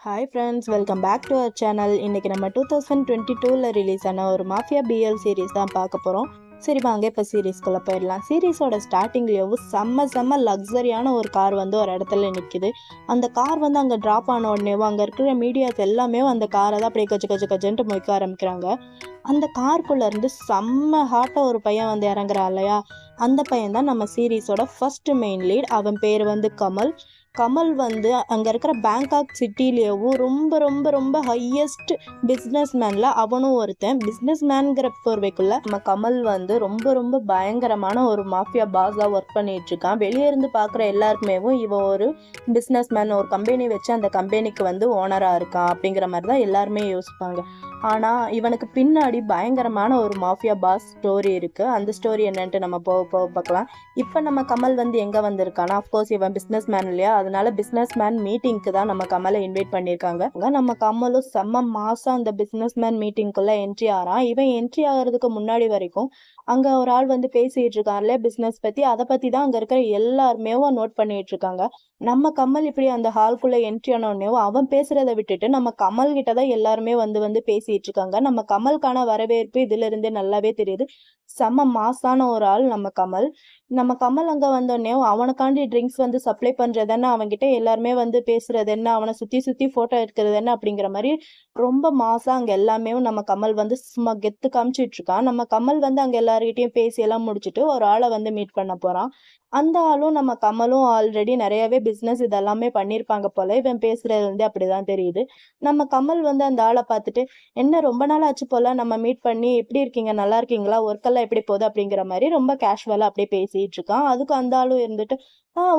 Hi friends, welcome back to our channel. இன்றைக்கி நம்ம 2022ல் release ஆன ஒரு மாஃபியா பிஎல் சீரீஸ் தான் பார்க்க போகிறோம். சரி வாங்க இப்போ சீரீஸ்குள்ளே போயிடலாம். சீரீஸோட ஸ்டார்டிங்லேயும் செம்ம லக்ஸரியான ஒரு கார் வந்து ஒரு இடத்துல நிற்கிது. அந்த கார் வந்து அங்கே ட்ராப் ஆன உடனேவும் அங்கே இருக்கிற மீடியாஸ் எல்லாமே அந்த காரை தான் அப்படியே கஜன்ட்டு மொய்க்க ஆரம்பிக்கிறாங்க. அந்த கார்க்குள்ளேருந்து செம்ம ஹாட்டாக ஒரு பையன் வந்து இறங்குறா இல்லையா, அந்த பையன் தான் நம்ம சீரீஸோட ஃபர்ஸ்ட் மெயின் லீட். அவன் பேர் வந்து கமல். கமல் வந்து அங்கே இருக்கிற பேங்காக் சிட்டிலேயும் ரொம்ப ரொம்ப ரொம்ப ஹையஸ்ட் பிஸ்னஸ் மேனில் அவனும் ஒருத்தன். பிஸ்னஸ் மேன்கிற போர்வைக்குள்ள நம்ம கமல் வந்து ரொம்ப ரொம்ப பயங்கரமான ஒரு மாஃபியா பாஸாக ஒர்க் பண்ணிட்டு இருக்கான். வெளியே இருந்து பார்க்குற எல்லாருக்குமேவும் இவன் ஒரு பிஸ்னஸ் மேன், ஒரு கம்பெனி வச்சு அந்த கம்பெனிக்கு வந்து ஓனராக இருக்கான் அப்படிங்கிற மாதிரி தான் எல்லாருமே யோசிப்பாங்க. ஆனால் இவனுக்கு பின்னாடி பயங்கரமான ஒரு மாஃபியா பாஸ் ஸ்டோரி இருக்குது. அந்த ஸ்டோரி என்னன்ட்டு நம்ம போக பார்க்கலாம். இப்போ நம்ம கமல் வந்து எங்கே வந்திருக்கானா, அஃப்கோர்ஸ் இவன் பிஸ்னஸ் மேன் இல்லையா, அதனால பிஸ்னஸ் மேன் மீட்டிங்க்கு தான் நம்ம கமலை இன்வைட் பண்ணியிருக்காங்க. நம்ம கமலும் செம்ம மாசம் அந்த பிஸ்னஸ் மேன் மீட்டிங்குள்ளே என்ட்ரி ஆகிறான். இவன் என்ட்ரி ஆகிறதுக்கு முன்னாடி வரைக்கும் அங்கே ஒரு ஆள் வந்து பேசிகிட்டு இருக்கான் இல்லையா பிஸ்னஸ் பற்றி, அதை பற்றி தான் அங்கே இருக்கிற எல்லாருமே நோட் பண்ணிட்டு இருக்காங்க. நம்ம கமல் இப்படி அந்த ஹால்குள்ளே என்ட்ரி ஆனோடனே அவன் பேசுகிறத விட்டுட்டு நம்ம கமல் கிட்ட தான் எல்லாருமே வந்து பேசிகிட்டு இருக்காங்க. நம்ம கமலுக்கான வரவேற்பு இதிலிருந்தே நல்லாவே தெரியுது. செம்ம மாசான ஒரு ஆள் நம்ம கமல். நம்ம கமல் அங்கே வந்தோடனே அவனுக்காண்டி ட்ரிங்க்ஸ் வந்து சப்ளை பண்ணுறது என்ன, அவன்கிட்ட எல்லாருமே வந்து பேசுறது என்ன, அவனை சுற்றி ஃபோட்டோ எடுக்கிறது என்ன அப்படிங்கிற மாதிரி ரொம்ப மாசாக அங்கே எல்லாமே நம்ம கமல் வந்து சும்மா கெத்து காமிச்சிட்டு இருக்கான். நம்ம கமல் வந்து அங்கே எல்லார்கிட்டையும் பேசி எல்லாம் முடிச்சுட்டு ஒரு ஆளை வந்து மீட் பண்ண போகிறான். அந்த ஆளும் நம்ம கமலும் ஆல்ரெடி நிறையவே பிஸ்னஸ் இதெல்லாமே பண்ணியிருப்பாங்க போல. இவன் பேசுறது வந்து அப்படிதான் தெரியுது. நம்ம கமல் வந்து அந்த ஆளை பார்த்துட்டு, என்ன ரொம்ப நாள் ஆச்சு போல நம்ம மீட் பண்ணி, எப்படி இருக்கீங்க, நல்லா இருக்கீங்களா, ஒர்க்கெல்லாம் எப்படி போகுது அப்படிங்கிற மாதிரி ரொம்ப கேஷுவலாக அப்படியே பேசிட்டு இருக்கான். அதுக்கு அந்த ஆளும் இருந்துட்டு,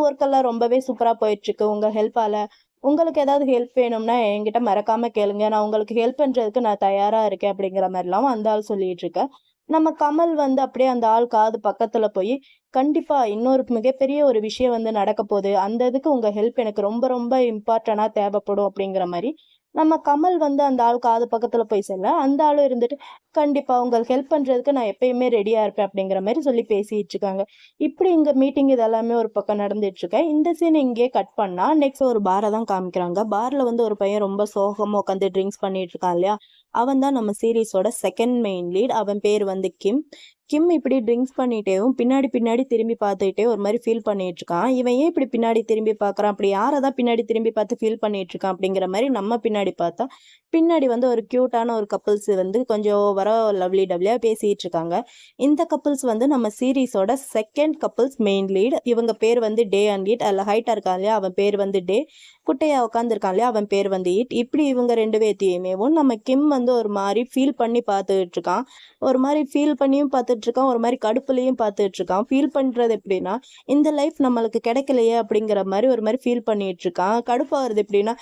ஒர்க்கெல்லாம் ரொம்பவே சூப்பராக போயிட்டு இருக்கு உங்க ஹெல்ப்பால. உங்களுக்கு ஏதாவது ஹெல்ப் வேணும்னா என்கிட்ட மறக்காம கேளுங்க, நான் உங்களுக்கு ஹெல்ப் பண்றதுக்கு நான் தயாரா இருக்கேன் அப்படிங்கிற மாதிரிலாம் அந்த ஆள் சொல்லிட்டு இருக்க. நம்ம கமல் வந்து அப்படியே அந்த ஆள் காது பக்கத்துல போய், கண்டிப்பா இன்னொரு மிகப்பெரிய ஒரு விஷயம் வந்து நடக்க போகுது, அந்த இதுக்கு உங்க ஹெல்ப் எனக்கு ரொம்ப ரொம்ப இம்பார்ட்டண்டா தேவைப்படும் அப்படிங்கிற மாதிரி நம்ம கமல் வந்து அந்த ஆள் காது பக்கத்துல போய் சொல்ல, அந்த ஆளும் இருந்துட்டு கண்டிப்பா உங்களுக்கு ஹெல்ப் பண்றதுக்கு நான் எப்பயுமே ரெடியா இருப்பேன் அப்படிங்கிற மாதிரி சொல்லி பேசிட்டு இருக்காங்க. இப்படி இங்க மீட்டிங் இதெல்லாமே ஒரு பக்கம் நடந்துட்டு இருக்கேன். இந்த சீன் இங்கே கட் பண்ணா நெக்ஸ்ட் ஒரு பாரை தான் காமிக்கிறாங்க. பார்ல வந்து ஒரு பையன் ரொம்ப சோகமா உட்காந்து ட்ரிங்க்ஸ் பண்ணிட்டு இருக்கான் இல்லையா, அவன் தான் நம்ம சீரீஸோட செகண்ட் மெயின் லீட். அவன் பேர் வந்து கிம். கிம் இப்படி ட்ரிங்க்ஸ் பண்ணிட்டேவும் பின்னாடி திரும்பி பார்த்துக்கிட்டே ஒரு மாதிரி ஃபீல் பண்ணிட்டு இருக்கான். இவன் ஏன் இப்படி பின்னாடி திரும்பி பார்க்குறான், அப்படி யாரை தான் பின்னாடி திரும்பி பார்த்து ஃபீல் பண்ணிட்டு இருக்கான் அப்படிங்கிற மாதிரி நம்ம பின்னாடி பார்த்தா, பின்னாடி வந்து ஒரு க்யூட்டான ஒரு கப்புள்ஸ் வந்து கொஞ்சம் லவ்லி டவ்லியாக பேசிட்டு இருக்காங்க. இந்த கப்புள்ஸ் வந்து நம்ம சீரீஸோட செகண்ட் கப்புள்ஸ் மெயின் லீட். இவங்க பேர் வந்து டே அண்ட் ஈட். அதில் ஹைட்டாக இருக்கான் இல்லையா, அவன் பேர் வந்து டே. குட்டையா உட்காந்துருக்கான் இல்லையா, அவன் பேர் வந்து ஈட். இப்படி இவங்க ரெண்டு பேர்த்தையுமேவும் நம்ம கிம் வந்து ஒரு மாதிரி ஃபீல் பண்ணி பார்த்துட்டு இருக்கான். ஒரு மாதிரி ஃபீல் பண்ணியும் பார்த்துட்டு இருக்கான், ஒரு மாதிரி கடுப்புலையும் பார்த்துட்டு இருக்கான். ஃபீல் பண்ணுறது எப்படின்னா, இந்த லைஃப் நம்மளுக்கு கிடைக்கலையே அப்படிங்கிற மாதிரி ஒரு மாதிரி ஃபீல் பண்ணிட்டு இருக்கான். கடுப்பாகிறது எப்படின்னா,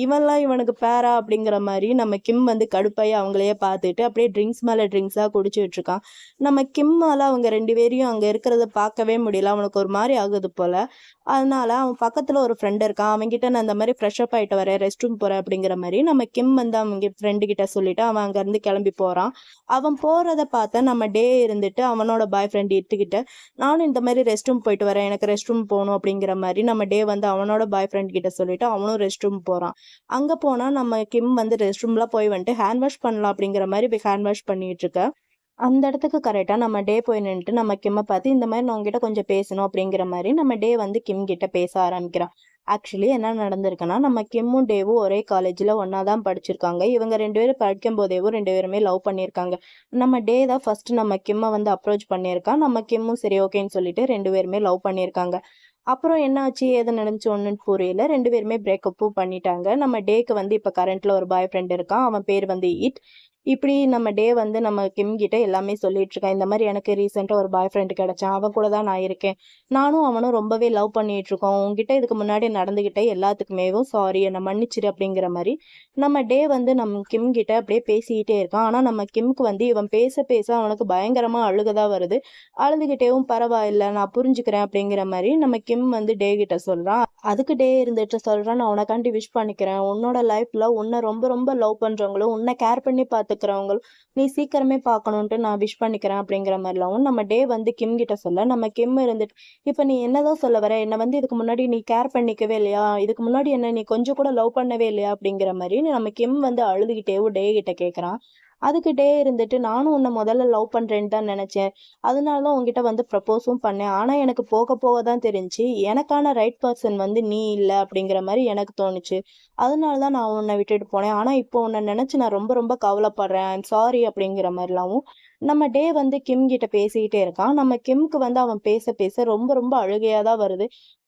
இவன்லாம் இவனுக்கு பேரா அப்படிங்கிற மாதிரி நம்ம கிம் வந்து கடுப்பாயி அவங்களையே பார்த்துட்டு அப்படியே ட்ரிங்க்ஸ் மேலே ட்ரிங்க்ஸாக குடிச்சிட்டு இருக்கான். நம்ம கிம்மால அவங்க ரெண்டு பேரையும் அங்கே இருக்கிறத பார்க்கவே முடியல. அவனுக்கு ஒரு மாதிரி ஆகுது போல. அதனால அவன் பக்கத்தில் ஒரு ஃப்ரெண்ட் இருக்கான். அவன்கிட்ட நான் அந்த மாதிரி ஃப்ரெஷ் அப் ஆகிட்டு வரேன், ரெஸ்ட் ரூம் போகிறேன் அப்படிங்கிற மாதிரி நம்ம கிம் வந்து அவங்க ஃப்ரெண்டு கிட்ட சொல்லிட்டு அவன் அங்கேருந்து கிளம்பி போகிறான். அவன் போகிறத பார்த்தா நம்ம டே இருந்துட்டு அவனோட பாய் ஃப்ரெண்ட் எடுத்துக்கிட்ட, நானும் இந்த மாதிரி ரெஸ்ட் ரூம் போயிட்டு வரேன், எனக்கு ரெஸ்ட் ரூம் போகணும் அப்படிங்கிற மாதிரி நம்ம டே வந்து அவனோட பாய் ஃப்ரெண்ட் கிட்ட சொல்லிட்டு அவனும் ரெஸ்ட் ரூம் போகிறான். அங்கே போனால் நம்ம கிம் வந்து ரெஸ்ட் ரூம்லாம் போய் வந்துட்டு ஹேண்ட் வாஷ் பண்ணலாம் அப்படிங்கிற மாதிரி போய் ஹேண்ட் வாஷ் பண்ணிட்டு இருக்க. அந்த இடத்துக்கு கரெக்டாக நம்ம டே போய் நின்றுட்டு நம்ம கிம்மை பார்த்து, இந்த மாதிரி நான் உங்ககிட்ட கொஞ்சம் பேசணும் அப்படிங்கிற மாதிரி நம்ம டே வந்து கிம் கிட்ட பேச ஆரம்பிக்கிறான். ஆக்சுவலி என்ன நடந்திருக்குன்னா, நம்ம கிம்மும் டேவும் ஒரே காலேஜில் ஒன்றா தான் படிச்சிருக்காங்க. இவங்க ரெண்டு பேரும் படிக்கும் போதேவும் ரெண்டு பேருமே லவ் பண்ணியிருக்காங்க. நம்ம டே தான் ஃபஸ்ட்டு நம்ம கிம்மை வந்து அப்ரோச் பண்ணியிருக்கான். நம்ம கிம்மும் சரி ஓகேன்னு சொல்லிட்டு ரெண்டு பேருமே லவ் பண்ணியிருக்காங்க. அப்புறம் என்ன ஆச்சு ஏது நடந்துச்சு ஒன்றுன்னு புரியல. ரெண்டு பேருமே பிரேக்கப்பும் பண்ணிட்டாங்க. நம்ம டேக்கு வந்து இப்போ கரண்ட்டில் ஒரு பாய் ஃப்ரெண்ட் இருக்கான். அவன் பேர் வந்து ஈட். இப்படி நம்ம டே வந்து நம்ம கிம் கிட்ட எல்லாமே சொல்லிட்டு இருக்கான். இந்த மாதிரி எனக்கு ரீசெண்டாக ஒரு பாய் ஃப்ரெண்டு கிடைச்சான், அவன் கூட தான் நான் இருக்கேன், நானும் அவனும் ரொம்பவே லவ் பண்ணிட்டு இருக்கோம், உங்ககிட்ட இதுக்கு முன்னாடி நடந்துகிட்ட எல்லாத்துக்குமேவும் சாரி, என்னை மன்னிச்சிரு அப்படிங்கிற மாதிரி நம்ம டே வந்து நம்ம கிம் கிட்ட அப்படியே பேசிக்கிட்டே இருக்கான். ஆனால் நம்ம கிம்க்கு வந்து இவன் பேச பேச அவனுக்கு பயங்கரமாக அழுகதான் வருது. அழுதுகிட்டேவும் பரவாயில்ல நான் புரிஞ்சுக்கிறேன் அப்படிங்கிற மாதிரி நம்ம கிம் வந்து டே கிட்ட சொல்கிறான். அதுக்கு டே இருந்துட்டு சொல்கிறான், நான் உனக்காண்டி விஷ் பண்ணிக்கிறேன், உன்னோட லைஃப்பில் உன்னை ரொம்ப ரொம்ப லவ் பண்ணுறவங்களும் உன்னை கேர் பண்ணி பார்த்து பாத்துக்கிறவங்க நீ சீக்கிரமே பார்க்கணுன்ட்டு நான் விஷ் பண்ணிக்கிறேன் அப்படிங்கிற மாதிரிலாம் நம்ம டே வந்து கிம் கிட்ட சொல்ல, நம்ம கிம் இருந்துட்டு இப்ப நீ என்னதான் சொல்ல வர, என்ன வந்து இதுக்கு முன்னாடி நீ கேர் பண்ணிக்கவே இல்லையா, இதுக்கு முன்னாடி என்ன நீ கொஞ்சம் கூட லவ் பண்ணவே இல்லையா அப்படிங்கிற மாதிரி நம்ம கிம் வந்து அழுதுகிட்டே டே கிட்ட கேக்குறான். அதுக்கு டே இருந்துட்டு நானும் உன்னை முதல்ல லவ் பண்றேன்னு தான் நினைச்சேன், அதனாலதான் உன்கிட்ட வந்து ப்ரப்போஸும் பண்ணேன், ஆனா எனக்கு போக போக தான் தெரிஞ்சு எனக்கான ரைட் பர்சன் வந்து நீ இல்ல அப்படிங்கிற மாதிரி எனக்கு தோணுச்சு, அதனாலதான் நான் உன்னை விட்டுட்டு போனேன், ஆனா இப்போ உன்னை நினைச்சு நான் ரொம்ப ரொம்ப கவலைப்படுறேன், ஐம் சாரி அப்படிங்கிற மாதிரிலாம் நம்ம டே வந்து கிம் கிட்ட பேசிக்கிட்டே இருக்கான். நம்ம கிம்க்கு வந்து அவன் பேச பேச ரொம்ப ரொம்ப அழுகையா தான் வருது.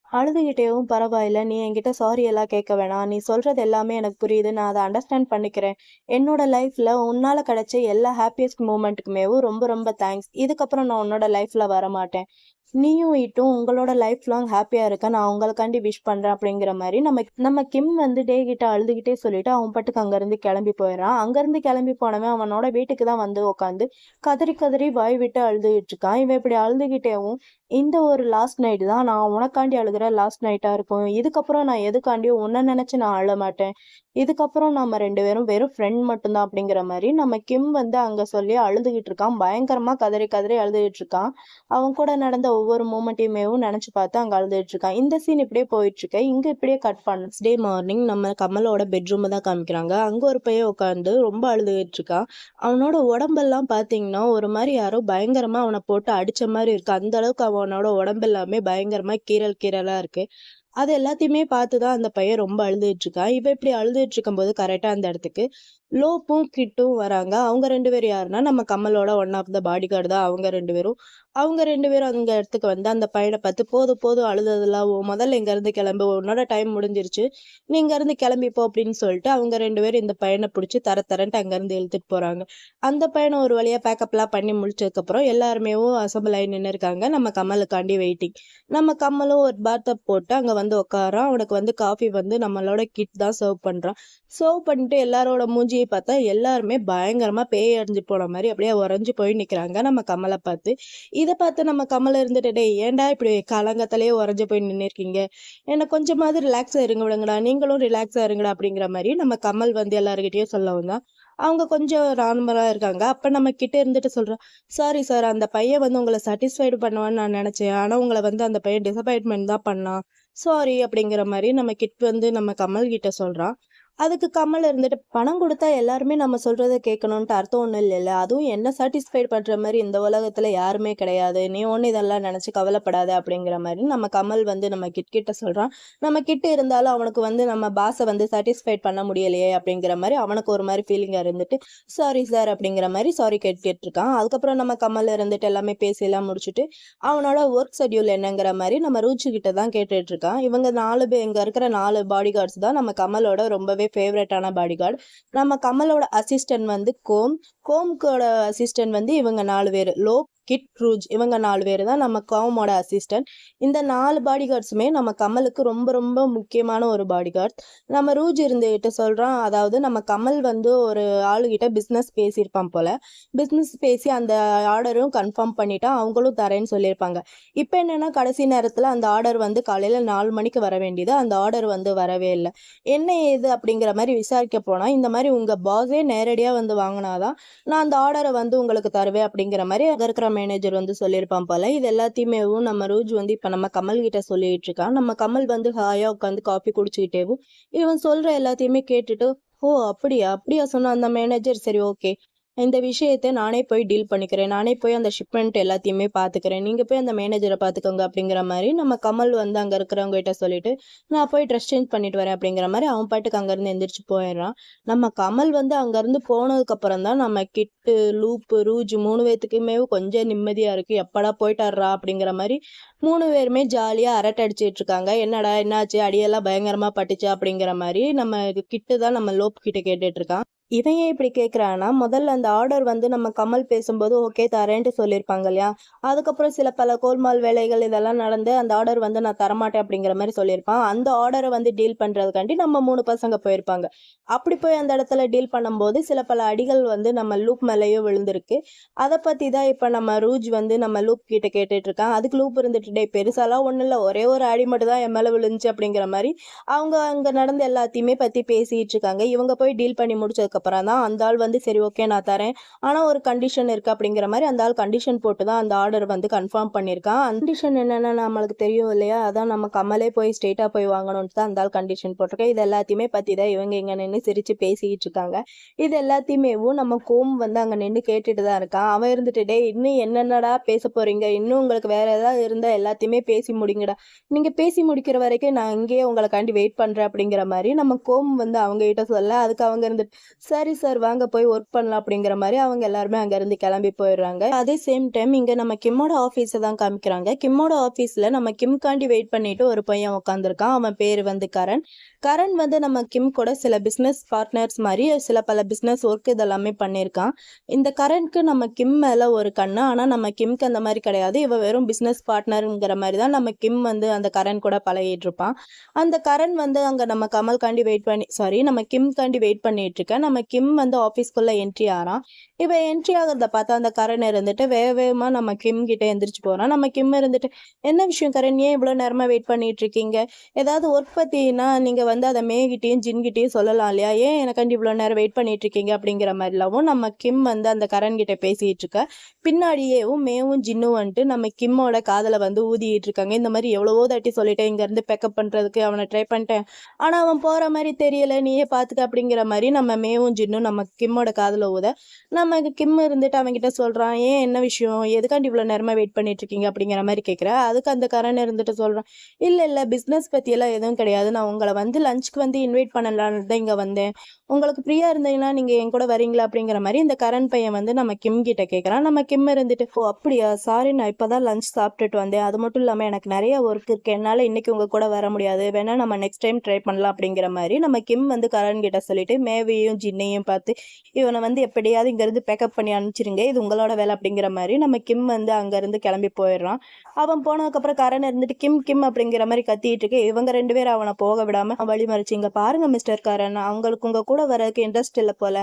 அழுதுகிட்டேவும் பரவாயில்ல, நீ என்கிட்ட சாரி எல்லாம் கேட்க வேணாம், நீ சொல்றது எல்லாமே எனக்கு புரியுது, நான் அதை அண்டர்ஸ்டாண்ட் பண்ணிக்கிறேன், என்னோட லைஃப்ல உன்னால கிடைச்ச எல்லா ஹாப்பியஸ்ட் மூமெண்ட்டுக்குமேவும் ரொம்ப ரொம்ப தேங்க்ஸ், இதுக்கப்புறம் நான் உன்னோட லைஃப்ல வரமாட்டேன், நீயும் இட்டும் உங்களோட லைஃப் லாங் ஹாப்பியா இருக்க நான் உங்களுக்காண்டி விஷ் பண்றேன் அப்படிங்கிற மாதிரி நம்ம நம்ம கிம் வந்து டே கிட்ட அழுதுகிட்டே சொல்லிட்டு அவன் பாட்டுக்கு அங்கிருந்து கிளம்பி போயிடறான். அங்கிருந்து கிளம்பி போனவன் அவனோட வீட்டுக்கு தான் வந்து உட்காந்து கதறி கதறி வாய் விட்டு அழுதுகிட்டு இருக்கான். இவன் இப்படி அழுதுகிட்டேவும் இந்த ஒரு லாஸ்ட் நைட் தான் நான் உனக்காண்டி அழுகிற லாஸ்ட் நைட்டா இருக்கும், இதுக்கப்புறம் நான் எதுக்காண்டியும் உன்னை நினைச்சு நான் அழ மாட்டேன், இதுக்கப்புறம் நம்ம 2 பேரும் வெறும் ஃப்ரெண்ட் மட்டும்தான் அப்படிங்கிற மாதிரி நம்ம கிம் வந்து அங்க சொல்லி அழுதுகிட்டு இருக்கான். பயங்கரமா கதறி கதறி அழுதுகிட்டு இருக்கான். அவன் கூட நடந்த ஒவ்வொரு மூமெண்ட்டையுமேவும் நினைச்சு பார்த்து அங்க அழுதுகிட்டு இருக்கான். இந்த சீன் இப்படியே போயிட்டு இருக்கு. இங்க இப்படியே கட் பண்ண டே மார்னிங் நம்ம கமலோட பெட்ரூம் தான் காமிக்கிறாங்க. அங்க ஒரு பையன் உட்காந்து ரொம்ப அழுதுகிட்டு இருக்கான். அவனோட உடம்பெல்லாம் பாத்தீங்கன்னா ஒரு மாதிரி யாரோ பயங்கரமா அவனை போட்டு அடிச்ச மாதிரி இருக்கு, அந்த அளவுக்கு அவனோட உடம்பு எல்லாமே பயங்கரமா கீறல் கீறலா இருக்கு. அது எல்லாத்தையுமே பார்த்துதான் அந்த பையன் ரொம்ப அழுதுட்டு இருக்கான். இவ இப்படி அழுதுட்டு இருக்கும்போது கரெக்டா அந்த இடத்துக்கு லோப்பும் கிட்டும் வராங்க. அவங்க 2 பேரும் யாருன்னா நம்ம கமலோட one of the bodyguard தான் அவங்க 2 பேரும். அவங்க 2 பேரும் அந்த இடத்துக்கு வந்து அந்த பையனை பார்த்து போதும் போதும் அழுததெல்லாம் முதல்ல இங்க இருந்து கிளம்பு, உன்னோட டைம் முடிஞ்சிருச்சு, நீ இங்க இருந்து கிளம்பி போ அப்படின்னு சொல்லிட்டு அவங்க 2 பேரும் இந்த பையனை பிடிச்சி தரன்ட்டு அங்க இருந்து இழுத்துட்டு போறாங்க. அந்த பையனை ஒரு வழியா பேக்கப் எல்லாம் பண்ணி முடிச்சதுக்கு அப்புறம் எல்லாருமே அசம்பிள் ஆகி நின்று இருக்காங்க. நம்ம கமலுக்காண்டி வெயிட்டிங். நம்ம கமலும் ஒரு பாத்தப் போட்டு அங்க வந்து உட்காரான். அவனுக்கு வந்து காஃபி வந்து நம்மளோட கிட் தான் சர்வ் பண்றான். சர்வ் பண்ணிட்டு எல்லாரோட மூஞ்சியை பார்த்தா எல்லாருமே பயங்கரமா பேய் அடைஞ்சு போன மாதிரி அப்படியே உறைஞ்சு போய் நிக்கிறாங்க நம்ம கமலை பார்த்து. இதை பார்த்து நம்ம கமலை இருந்துட்டு டேய் ஏன்டா இப்படி காலங்கத்திலேயே உறைஞ்சு போய் நின்று இருக்கீங்க, என்ன கொஞ்சமாவது ரிலாக்ஸா இருங்க விடுங்கடா, நீங்களும் ரிலாக்ஸா இருங்கடா அப்படிங்கிற மாதிரி நம்ம கமல் வந்து எல்லாருக்கிட்டையும் சொல்லவும் தான் அவங்க கொஞ்சம் நார்மலா இருக்காங்க. அப்ப நம்ம கிட்ட இருந்துட்டு சொல்றோம், சாரி சார், அந்த பையன் வந்து உங்களை சாட்டிஸ்ஃபைடு பண்ணுவான்னு நான் நினைச்சேன், ஆனா உங்களை வந்து அந்த பையன் டிசப்பாயின்மெண்ட் தான் பண்ணான், சாரி அப்படிங்கிற மாதிரி நம்ம கிட் வந்து நம்ம கமல் கிட்ட சொல்றான். அதுக்கு கமல் இருந்துட்டு பணம் கொடுத்தா எல்லாருமே நம்ம சொல்றதை கேட்கணும்ட்டு அர்த்தம் ஒண்ணும் இல்லைல்ல, அதுவும் என்ன சாட்டிஸ்ஃபைட் பண்ற மாதிரி இந்த உலகத்துல யாருமே கிடையாது, நீ ஒண்ணு இதெல்லாம் நினைச்சு கவலைப்படாத அப்படிங்கிற மாதிரி நம்ம கமல் வந்து நம்ம கிட்ட சொல்றான். நம்ம கிட்ட இருந்தாலும் அவனுக்கு வந்து நம்ம பாஸை வந்து சாட்டிஸ்ஃபைட் பண்ண முடியலையே அப்படிங்கிற மாதிரி அவனுக்கு ஒரு மாதிரி ஃபீலிங்கா இருந்துட்டு சாரி சார் அப்படிங்கிற மாதிரி சாரி கேட்டுட்டு இருக்கான். அதுக்கப்புறம் நம்ம கமல் இருந்துட்டு எல்லாமே பேசி எல்லாம் முடிச்சுட்டு அவனோட ஒர்க் ஷெட்யூல் என்னங்கிற மாதிரி நம்ம ரூச்சு கிட்ட தான் கேட்டுட்டு இருக்கான். இவங்க 4 பேர் இங்க இருக்கிற 4 பாடி கார்ட்ஸ் தான் நம்ம கமலோட ரொம்பவே ஃபேவரட்டான பாடி கார்டு. நம்ம கமலோட அசிஸ்டன்ட் வந்து கோம்கோட அசிஸ்டன்ட் வந்து இவங்க 4 பேர் லோக் கிட் ரூஜ், இவங்க 4 பேர் தான் நம்ம காமோட அசிஸ்டன்ட். இந்த 4 பாடி கார்ட்ஸுமே நம்ம கமலுக்கு ரொம்ப ரொம்ப முக்கியமான ஒரு பாடி கார்டு. நம்ம ரூஜ் இருந்துகிட்ட சொல்றான், அதாவது நம்ம கமல் வந்து ஒரு ஆளுகிட்ட பிஸ்னஸ் பேசியிருப்பான் போல, பிஸ்னஸ் பேசி அந்த ஆர்டரும் கன்ஃபார்ம் பண்ணிட்டா அவங்களும் தரேன்னு சொல்லியிருப்பாங்க. இப்போ என்னன்னா கடைசி நேரத்தில் அந்த ஆர்டர் வந்து காலையில் 4 மணிக்கு வர வேண்டியது, அந்த ஆர்டர் வந்து வரவே இல்லை. என்ன ஏது அப்படிங்கிற மாதிரி விசாரிக்க போனால் இந்த மாதிரி உங்கள் பாஸே நேரடியாக வந்து வாங்கினாதான் நான் அந்த ஆர்டரை வந்து உங்களுக்கு தருவேன் அப்படிங்கிற மாதிரி அங்கே இருக்கிற மேனேஜர் வந்து சொல்லியிருப்பான் போல. இது எல்லாத்தையுமே நம்ம ரோஜ் வந்து இப்போ நம்ம கமல் கிட்ட சொல்லிட்டு இருக்கான். நம்ம கமல் வந்து ஹாயா உட்காந்து காஃபி குடிச்சுக்கிட்டேவும் இவன் சொல்ற எல்லாத்தையுமே கேட்டுட்டு ஓ அப்படியா அப்படியா சொன்ன அந்த மேனேஜர், சரி ஓகே, இந்த விஷயத்தை நானே போய் டீல் பண்ணிக்கிறேன், நானே போய் அந்த ஷிப்மெண்ட் எல்லாத்தையுமே பார்த்துக்கிறேன், நீங்க போய் அந்த மேனேஜரை பார்த்துக்கோங்க அப்படிங்கிற மாதிரி நம்ம கமல் வந்து அங்க இருக்கிறவங்க கிட்ட சொல்லிட்டு நான் போய் ட்ரெஸ் சேஞ்ச் பண்ணிட்டு வரேன் அப்படிங்கிற மாதிரி அவன் பாட்டுக்கு அங்கிருந்து எந்திரிச்சு போயிடுறான். நம்ம கமல் வந்து அங்கிருந்து போனதுக்கு அப்புறம் தான் நம்ம கிட்டு லூப்பு ரூஜ் 3 பேத்துக்குமே கொஞ்சம் நிம்மதியா இருக்கு, எப்படா போயிட்டாடுறா அப்படிங்கிற மாதிரி 3 பேருமே ஜாலியா அரட்டை அடிச்சுட்டு இருக்காங்க. என்னடா என்னாச்சு, அடியெல்லாம் பயங்கரமா பட்டுச்சு அப்படிங்கிற மாதிரி நம்ம கிட்டு தான் நம்ம லோப் கிட்ட கேட்டுட்டு இருக்கான். இவன் ஏன் இப்படி கேட்குறான்னா, முதல்ல அந்த ஆர்டர் வந்து நம்ம கமல் பேசும்போது ஓகே தரேன்ட்டு சொல்லியிருப்பாங்க இல்லையா, அதுக்கப்புறம் சில பல கோல்மால் வேலைகள் இதெல்லாம் நடந்து அந்த ஆர்டர் வந்து நான் தரமாட்டேன் அப்படிங்கிற மாதிரி சொல்லியிருப்பான். அந்த ஆர்டரை வந்து டீல் பண்ணுறதுக்காண்டி நம்ம 3 பசங்க போயிருப்பாங்க. அப்படி போய் அந்த இடத்துல டீல் பண்ணும்போது சில பல அடிகள் வந்து நம்ம லூப் மேலேயும் விழுந்திருக்கு. அதை பற்றி தான் இப்போ நம்ம ரூஜ் வந்து நம்ம லூப் கிட்ட கேட்டுட்டு இருக்கான். அதுக்கு லூப் இருந்துட்டு டே பெருசாலாம் ஒன்றும் இல்லை, ஒரே ஒரு அடி மட்டும் தான் என் மேலே விழுந்துச்சு அப்படிங்கிற மாதிரி அவங்க அங்கே நடந்த எல்லாத்தையுமே பற்றி பேசிகிட்டு இருக்காங்க. இவங்க போய் டீல் பண்ணி முடிச்சதுக்கு போனதுக்கப்புறம் தான் அந்த ஆள் வந்து சரி ஓகே நான் தரேன், ஆனால் ஒரு கண்டிஷன் இருக்குது அப்படிங்கிற மாதிரி அந்த ஆள் கண்டிஷன் போட்டு தான் அந்த ஆர்டர் வந்து கன்ஃபார்ம் பண்ணியிருக்கான். கண்டிஷன் என்னென்னா நம்மளுக்கு தெரியும் இல்லையா, அதான் நம்ம கமலே போய் ஸ்ட்ரெயிட்டாக போய் வாங்கணும்னு தான் அந்த ஆள் கண்டிஷன் போட்டிருக்கேன். இது எல்லாத்தையுமே பற்றி தான் இவங்க இங்கே நின்று சிரித்து பேசிக்கிட்டு இருக்காங்க. இது எல்லாத்தையுமேவும் நம்ம கோம் வந்து அங்கே நின்று கேட்டுட்டு தான் இருக்கான். அவன் இருந்துட்டு டேய் இன்னும் என்னென்னடா பேச போறீங்க, இன்னும் உங்களுக்கு வேற ஏதாவது இருந்தால் எல்லாத்தையுமே பேசி முடிங்கடா, நீங்கள் பேசி முடிக்கிற வரைக்கும் நான் இங்கேயே உங்களுக்காண்டி வெயிட் பண்ணுறேன் அப்படிங்கிற மாதிரி நம்ம கோம் வந்து அவங்க கிட்ட சொல்ல, அதுக்கு அவங்க இருந்துட்டு சரி சார் வாங்க போய் ஒர்க் பண்ணலாம் அப்படிங்கிற மாதிரி அவங்க எல்லாருமே அங்கேருந்து கிளம்பி போயிடுறாங்க. அதே சேம் டைம் இங்கே நம்ம கிம்மோட ஆஃபீஸை தான் காமிக்கிறாங்க. கிம்மோட ஆஃபீஸில் நம்ம கிம்காண்டி வெயிட் பண்ணிட்டு ஒரு பையன் உட்காந்துருக்கான். அவன் பேர் வந்து கரண். கரண் வந்து நம்ம கிம் கூட சில பிஸ்னஸ் பார்ட்னர்ஸ் மாதிரி சில பல பிஸ்னஸ் ஒர்க் இதெல்லாமே பண்ணியிருக்கான். இந்த கரண்ட்க்கு நம்ம கிம் மேலே ஒரு கண்ணு, ஆனால் நம்ம கிம்க்கு அந்த மாதிரி கிடையாது. இவ வெறும் பிஸ்னஸ் பார்ட்னருங்கிற மாதிரி தான் நம்ம கிம் வந்து அந்த கரண் கூட பழகிட்டு இருப்பான். அந்த கரண் வந்து அங்கே நம்ம கமல்காண்டி வெயிட் பண்ணி நம்ம கிம்காண்டி வெயிட் பண்ணிட்டு இருக்க நம்ம கிம் வந்து ஆஃபீஸ்க்குள்ளே என்ட்ரி ஆகிறான். இவன் என்ட்ரி ஆகிறத பார்த்தா அந்த கரண் இருந்துட்டு வேகமாக நம்ம கிம் கிட்ட எந்திரிச்சு போகிறான். நம்ம கிம் இருந்துட்டு என்ன விஷயம் கரண், ஏன் இவ்வளோ நேரமாக வெயிட் பண்ணிட்டு இருக்கீங்க, ஏதாவது ஒர்க் பற்றினா நீங்கள் வந்து அதை மேகிட்டையும் ஜின்கிட்டையும் சொல்லலாம் இல்லையா, ஏன் எனக்காண்டி இவ்வளோ நேரம் வெயிட் பண்ணிட்டு இருக்கீங்க அப்படிங்கிற மாதிரிலாவும் நம்ம கிம் வந்து அந்த கரண் கிட்ட பேசிட்டு இருக்க. பின்னாடியேவும் மேவும் ஜின்னும் வந்துட்டு நம்ம கிம்மோட காதலை வந்து ஊதிட்டு இருக்காங்க. இந்த மாதிரி எவ்வளவோ தாட்டி சொல்லிட்டேன் இங்கேருந்து பேக்கப் பண்ணுறதுக்கு, அவனை ட்ரை பண்ணிட்டேன் ஆனால் அவன் போகிற மாதிரி தெரியல, நீயே பார்த்துக்க அப்படிங்கிற மாதிரி நம்ம மேவும் ஜின்னும் நம்ம கிம்மோட காதலை ஊத நம்ம கிம் இருந்துட்டு அவன்கிட்ட சொல்கிறான், ஏன் என்ன விஷயம், எதுக்காண்டி இவ்வளோ நேரமாக வெயிட் பண்ணிட்டு இருக்கீங்க அப்படிங்கிற மாதிரி கேட்குற. அதுக்கு அந்த கரண் இருந்துட்டு சொல்கிறான், இல்லை பிஸ்னஸ் பற்றியெல்லாம் எதுவும் கிடையாது, நான் உங்களை வந்து லஞ்சுக்கு வந்து இன்வைட் பண்ணலான்னு தான் இங்கே வந்தேன், உங்களுக்கு ஃப்ரீயாக இருந்தீங்கன்னா நீங்கள் என் கூட வரீங்களா அப்படிங்கிற மாதிரி இந்த கரண் பையன் வந்து நம்ம கிம் கிட்ட கேட்குறான். நம்ம கிம் இருந்துட்டு ஓ அப்படியா சாரி, நான் இப்போ தான் லஞ்ச் சாப்பிட்டுட்டு வந்தேன், அது மட்டும் இல்லாமல் எனக்கு நிறைய ஒர்க் இருக்குது, என்னால் இன்றைக்கி உங்கள் கூட வர முடியாது, வேணால் நம்ம நெக்ஸ்ட் டைம் ட்ரை பண்ணலாம் அப்படிங்கிற மாதிரி நம்ம கிம் வந்து கரண் கிட்ட சொல்லிட்டு மேவையும் ஜின்னையும் பார்த்து இவனை வந்து எப்படியாவது இங்கேருந்து பேக்கப் பண்ணி அனுப்பிச்சிருங்க, இது உங்களோட வேலை அப்படிங்கிற மாதிரி நம்ம கிம் வந்து அங்கேருந்து கிளம்பி போயிடுறான். அவன் போனதுக்கப்புறம் கரண் இருந்துட்டு கிம் கிம் அப்படிங்கிற மாதிரி கத்திட்டு இருக்கு. இவங்க ரெண்டு பேரும் அவனை போக விடாமல் வழி மறிச்சு, இங்கே பாருங்க மிஸ்டர் கரண், அவங்களுக்கு உங்கள் கூட வரதுக்கு இன்ட்ரெஸ்ட் இல்லை போல்,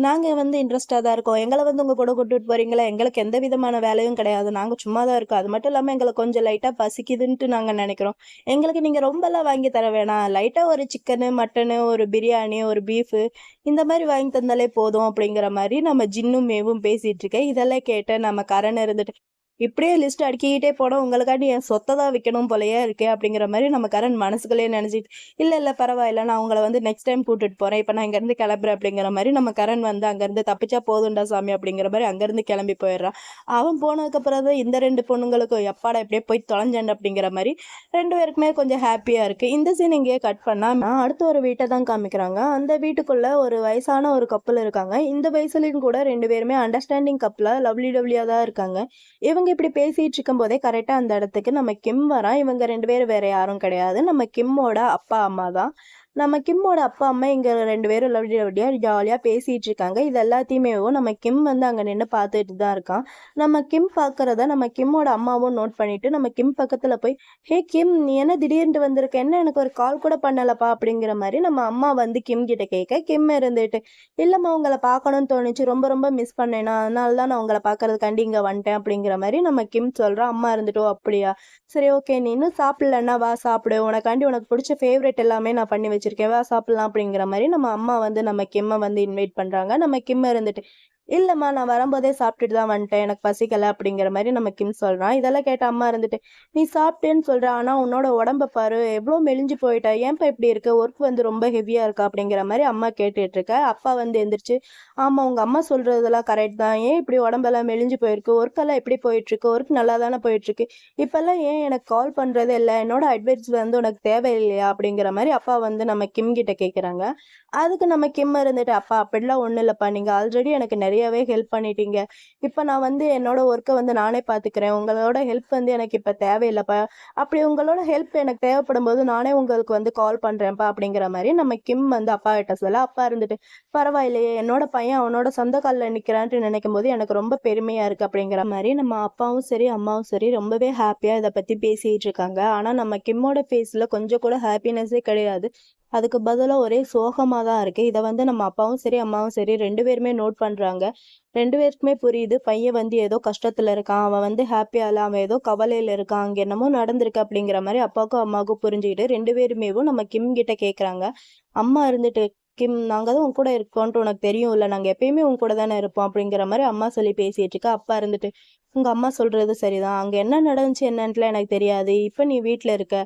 நாங்கள் வந்து இன்ட்ரெஸ்டாக தான் இருக்கோம், எங்களை வந்து உங்கள் கூட கூட்டிட்டு போகிறீங்களா, எங்களுக்கு எந்த விதமான வேலையும் கிடையாது, நாங்கள் சும்மா தான் இருக்கோம், அது மட்டும் இல்லாமல் எங்களுக்கு கொஞ்சம் லைட்டாக பசிக்குதுன்ட்டு நாங்கள் நினைக்கிறோம், எங்களுக்கு நீங்கள் ரொம்பலாம் வாங்கி தர வேணாம், லைட்டாக ஒரு சிக்கனு மட்டனு ஒரு பிரியாணி ஒரு பீஃபு இந்த மாதிரி வாங்கி தந்தாலே போதும் அப்படிங்கிற மாதிரி நம்ம ஜின்னும் மேவும் பேசிகிட்டு இருக்கேன். இதெல்லாம் கேட்ட நம்ம கரண் இருந்துட்டு இப்படியே லிஸ்ட் அடுக்கிக்கிட்டே போனால் உங்களுக்காண்டி என் சொத்தை தான் விற்கணும் போலையே இருக்கே அப்படிங்கிற மாதிரி நம்ம கரண் மனசுக்குள்ளேயே நினச்சிட்டு இல்லை பரவாயில்ல, நான் உங்களை வந்து நெக்ஸ்ட் டைம் கூட்டிட்டு போகிறேன், இப்போ நான் இங்கேருந்து கிளம்புறேன் அப்படிங்கிற மாதிரி நம்ம கரண் வந்து அங்கேருந்து தப்பிச்சா போதுண்டா சாமி அப்படிங்கிற மாதிரி அங்கேருந்து கிளம்பி போயிடுறான். அவன் போனதுக்கப்புறம் தான் இந்த ரெண்டு பொண்ணுங்களுக்கும் எப்பாடா எப்படியே போய் தொலைஞ்சேன் அப்படிங்கிற மாதிரி ரெண்டு பேருக்குமே கொஞ்சம் ஹாப்பியாக இருக்குது. இந்த சீன் இங்கேயே கட் பண்ணால் அடுத்த ஒரு வீட்டை தான் காமிக்கிறாங்க. அந்த வீட்டுக்குள்ளே ஒரு வயசான ஒரு கப்பல் இருக்காங்க. இந்த வயசுலையும் கூட ரெண்டு பேருமே அண்டர்ஸ்டாண்டிங் கப்பலாக லவ்லியாக தான் இருக்காங்க. இவங்க இப்படி பேசிட்டு இருக்கும் போதே கரெக்டா அந்த இடத்துக்கு நம்ம கிம் வரான். இவங்க ரெண்டு பேரும் வேற யாரும் கிடையாது, நம்ம கிம்மோட அப்பா அம்மா தான். நம்ம கிம்மோட அப்பா அம்மா இங்கே ரெண்டு பேரும் லவ்லியாக ஜாலியாக பேசிகிட்டு இருக்காங்க. இது எல்லாத்தையுமே நம்ம கிம் வந்து அங்கே நின்று பார்த்துட்டு தான் இருக்கான். நம்ம கிம் பார்க்குறத நம்ம கிம்மோட அம்மாவும் நோட் பண்ணிவிட்டு நம்ம கிம் பக்கத்தில் போய் ஹே கிம், நீ என்ன திடீர்னு வந்திருக்க, என்ன எனக்கு ஒரு கால் கூட பண்ணலப்பா அப்படிங்கிற மாதிரி நம்ம அம்மா வந்து கிம் கிட்ட கேட்க, கிம் இருந்துட்டு இல்லைம்மா உங்களை பார்க்கணும்னு தோணுச்சு, ரொம்ப ரொம்ப மிஸ் பண்ணேனா, அதனால தான் நான் உங்களை பார்க்கறதுக்காண்டி இங்கே வந்துட்டேன் அப்படிங்கிற மாதிரி நம்ம கிம் சொல்கிறோம். அம்மா இருந்துட்டோ அப்படியா, சரி ஓகே, நீ இன்னும் சாப்பிட்லன்னா வா சாப்பிடு, உனக்காண்டி உனக்கு பிடிச்ச ஃபேவரெட் எல்லாமே நான் பண்ணி வச்சிருக்கேன், வா சாப்பிடலாம் அப்படிங்கிற மாதிரி நம்ம அம்மா வந்து நம்ம கிம்மை வந்து இன்வைட் பண்ணுறாங்க. நம்ம கிம் இருந்துட்டு இல்லைம்மா நான் வரும்போதே சாப்பிட்டுட்டு தான் வந்துட்டேன், எனக்கு பசிக்கலை அப்படிங்கிற மாதிரி நம்ம கிம் சொல்கிறான். இதெல்லாம் கேட்ட அம்மா இருந்துட்டு நீ சாப்பிட்டேன்னு சொல்கிற, ஆனால் உன்னோட உடம்ப பாரு எவ்வளோ மெலிஞ்சு போயிட்டா, ஏன்ப்பா இப்படி இருக்க, ஒர்க் வந்து ரொம்ப ஹெவியாக இருக்கா அப்படிங்கிற மாதிரி அம்மா கேட்டுட்ருக்க. அப்பா வந்து எந்திரிச்சு ஆமாம் உங்கள் அம்மா சொல்கிறதெல்லாம் கரெக்ட் தான், ஏன் இப்படி உடம்பெல்லாம் மெலிஞ்சு போயிருக்கு, ஒர்க்கெல்லாம் எப்படி போயிட்டுருக்கு, ஒர்க் நல்லா தானே போயிட்டுருக்கு, இப்போல்லாம் ஏன் எனக்கு கால் பண்ணுறதே இல்லை, என்னோட அட்வைஸ் வந்து உனக்கு தேவையில்லையா அப்படிங்கிற மாதிரி அப்பா வந்து நம்ம கிம் கிட்ட கேட்குறாங்க. அதுக்கு நம்ம கிம் இருந்துட்டு அப்பா அப்படிலாம் ஒன்றும் இல்லைப்பா, நீங்கள் ஆல்ரெடி எனக்கு நிறையவே ஹெல்ப் பண்ணிட்டீங்க, இப்போ நான் வந்து என்னோட ஒர்க்கை வந்து நானே பார்த்துக்கிறேன், உங்களோட ஹெல்ப் வந்து எனக்கு இப்போ தேவையில்லைப்பா, அப்படி உங்களோட ஹெல்ப் எனக்கு தேவைப்படும் போது நானே உங்களுக்கு வந்து கால் பண்ணுறேன்ப்பா அப்படிங்கிற மாதிரி நம்ம கிம் வந்து அப்பா கிட்ட சொல்ல. அப்பா இருந்துட்டு பரவாயில்லையே, என்னோட பையன் அவனோட சொந்த காலில் நிற்கிறான்ட்டு நினைக்கும் போது எனக்கு ரொம்ப பெருமையாக இருக்குது அப்படிங்கிற மாதிரி நம்ம அப்பாவும் சரி அம்மாவும் சரி ரொம்பவே ஹாப்பியாக இதை பற்றி பேசிகிட்டு இருக்காங்க. ஆனால் நம்ம கிம்மோட ஃபேஸில் கொஞ்சம் கூட ஹாப்பினஸ்ஸே கிடையாது, அதுக்கு பதிலாக ஒரே சோகமாக தான் இருக்குது. இதை வந்து நம்ம அப்பாவும் சரி அம்மாவும் சரி ரெண்டு பேருமே நோட் பண்ணுறாங்க. ரெண்டு பேருக்குமே புரியுது பையன் வந்து ஏதோ கஷ்டத்தில் இருக்கான், அவன் வந்து ஹாப்பியாக இல்லை, அவன் ஏதோ கவலையில் இருக்கான், அங்கே என்னமோ நடந்திருக்கு அப்படிங்கிற மாதிரி அப்பாவுக்கும் அம்மாவுக்கும் புரிஞ்சுக்கிட்டு ரெண்டு பேருமேவும் நம்ம கிம் கிட்ட கேட்குறாங்க. அம்மா இருந்துட்டு கிம் நாங்க தான் உன் கூட இருக்கோன்ட்டு உனக்கு தெரியும்ல. நாங்க எப்பயுமே உன் கூட தானே இருப்போம் அப்படிங்கிற மாரி அம்மா சொல்லி பேசிட்டு இருக்கா. அப்பா இருந்துட்டு, உங்க அம்மா சொல்றது சரிதான். அங்க என்ன நடந்துச்சு என்னன்ட்டுலாம் எனக்கு தெரியாது. இப்ப நீ வீட்ல இருக்க.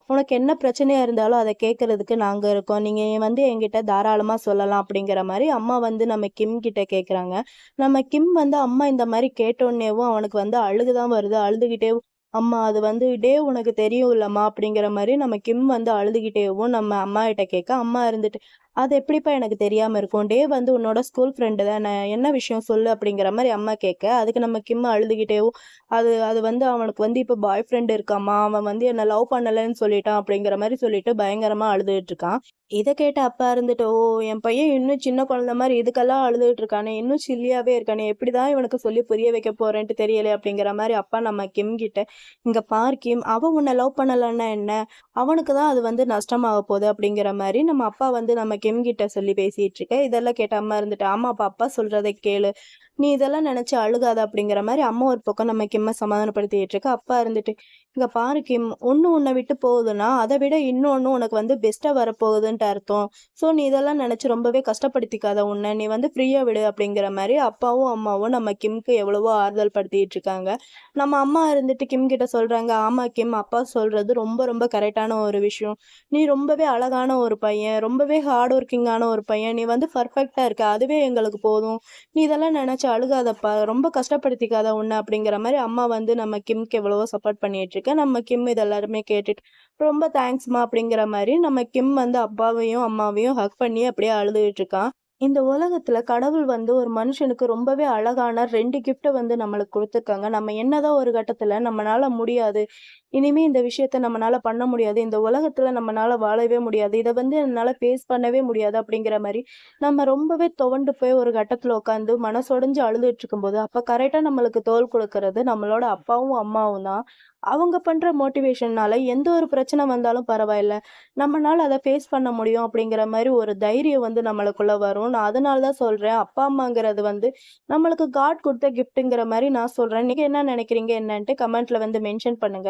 உனக்கு என்ன பிரச்சனையா இருந்தாலும் அத கேட்கறதுக்கு நாங்க இருக்கோம். நீங்க வந்து என்கிட்ட தாராளமா சொல்லலாம் அப்படிங்கிற மாரி அம்மா வந்து நம்ம கிம் கிட்ட கேட்குறாங்க. நம்ம கிம் வந்து அம்மா இந்த மாரி கேட்டோன்னேவும் அவனுக்கு வந்து அழுக தான் வருது. அழுதுகிட்டே அம்மா அது வந்து "டேவ் உனக்கு தெரியும்லம்மா" அப்படிங்கிற மாரி நம்ம கிம் வந்து அழுதுகிட்டேவும் நம்ம அம்மாகிட்ட கேட்க, அம்மா இருந்துட்டு, "அது எப்படிப்பா எனக்கு தெரியாம இருக்கும்? டேவ் வந்து உன்னோட ஸ்கூல் ஃப்ரெண்டு தானே! என்ன விஷயம் சொல்லு?" அப்படிங்கிற மாரி அம்மா கேட்க, அதுக்கு நம்ம கிம் அழுதுகிட்டேவும், "அது அது வந்து அவனுக்கு வந்து இப்ப பாய் ஃப்ரெண்ட் இருக்காம்மா. அவன் வந்து என்ன லவ் பண்ணலன்னு சொல்லிட்டான்." அப்படிங்கிற மாரி சொல்லிட்டு பயங்கரமா அழுதுட்டு இருக்கான். இத கேட்ட அப்பா இருந்துட்டு, "ஓ! என் பையன் இன்னும் சின்ன குழந்தை மாரி இதுக்கெல்லாம் அழுதுட்டு இருக்கானே! இன்னும் சில்லியாவே இருக்கானே! எப்படிதான் இவனுக்கு சொல்லி புரிய வைக்க போறேன்ட்டு தெரியலையே!" அப்படிங்கிற மாரி அப்பா நம்ம கிம் கிட்ட, "இங்க பாரு கிம், அவன் உன்ன லவ் பண்ணலன்னா என்ன? அவனுக்கு தான் அது வந்து நஷ்டமாக போகுது." அப்படிங்கிற மாரி நம்ம அப்பா வந்து நம்ம கிம் கிட்ட சொல்லி பேசிட்டு இருக்க. இதெல்லாம் கேட்ட அம்மா இருந்துட்டு, "ஆமாப்பா, அப்பா சொல்றத கேளு. நீ இதெல்லாம் நெனச்சு அழுகாத." அப்படிங்கிற மாரி அம்மா ஒரு பக்கம் நம்ம கிம்ம சமாதானப்படுத்திட்டு இருக்க. அப்பா இருந்துட்டு, "இங்க பாரு கிம், ஒண்ணு உன்ன விட்டு போகுதுன்னா, அத விட இன்னொன்னு உனக்கு வந்து பெஸ்ட்டா வரப்போகுதுன்ட்டு அர்த்தம். ஸோ நீ இதெல்லாம் நெனச்சு ரொம்பவே கஷ்டப்படுத்திக்காத உன்ன. நீ வந்து ஃப்ரீயா விடு." அப்படிங்கிற மாரி அப்பாவும், அம்மாவும் நம்ம கிம்க்கு எவ்வளவோ ஆறுதல் படுத்திட்டு இருக்காங்க. நம்ம அம்மா இருந்துட்டு கிம் கிட்ட சொல்றாங்க, "ஆமா கிம், அப்பா சொல்றது ரொம்ப ரொம்ப கரெக்ட்டான ஒரு விஷயம். நீ ரொம்பவே அழகான ஒரு பையன். ரொம்பவே ஹார்ட் ஒர்க்கிங்கான ஒரு பையன். நீ வந்து பெர்ஃபெக்ட்டா இருக்க. அதுவே எங்களுக்கு போதும். நீ இதெல்லாம் நெனச்சு அழுகாதப்பா. ரொம்ப கஷ்டப்படுத்திக்காத உன்ன." அப்படிங்கிற மாரி அம்மா வந்து நம்ம கிம்க்கு எவ்வளவோ சப்போர்ட் பண்ணிட்டு இருக்க. நம்ம கிம் இது எல்லாருமே கேட்டுட்டு, "ரொம்ப தேங்க்ஸ்மா" அப்படிங்கிற மாரி நம்ம கிம் வந்து அப்பாவையும், அம்மாவையும் ஹக் பண்ணி அப்படியே அழுதுகிட்டு இருக்கான். இந்த உலகத்துல கடவுள் வந்து ஒரு மனுஷனுக்கு ரொம்பவே அழகான 2 கிஃப்ட்ட வந்து நம்மளுக்கு குடுத்துருக்காங்க. நம்ம என்னதான் ஒரு கட்டத்துல நம்மனால முடியாது. இனிமே இந்த விஷயத்த நம்மனால பண்ண முடியாது. இந்த உலகத்துல நம்மனால வாழவே முடியாது. இத வந்து என்னால ஃபேஸ் பண்ணவே முடியாது அப்படிங்கிற மாரி, நம்ம ரொம்பவே துவண்டு போய் ஒரு கட்டத்துல உட்காந்து மனசொடைஞ்சு அழுதுட்டு இருக்கும்போது, அப்ப கரெக்ட்டா நம்மளுக்கு தோள் குடுக்குறது நம்மளோட அப்பாவும், அம்மாவும் தான். அவங்க பண்ற மோட்டிவேஷன்னால எந்த ஒரு பிரச்சனை வந்தாலும் பரவாயில்ல. நம்மனால அத ஃபேஸ் பண்ண முடியும் அப்படிங்கிற மாரி ஒரு தைரியம் வந்து நம்மளுக்குள்ள வரும். நான் அதனால தான் சொல்றேன். அப்பா, அம்மாங்கிறது வந்து நம்மளுக்கு காட் குடுத்த கிஃப்ட்ங்கிற மாரி நான் சொல்றேன். நீங்க என்ன நெனைக்கிறீங்க என்னன்ட்டு கமெண்ட்ல வந்து மென்ஷன் பண்ணுங்க.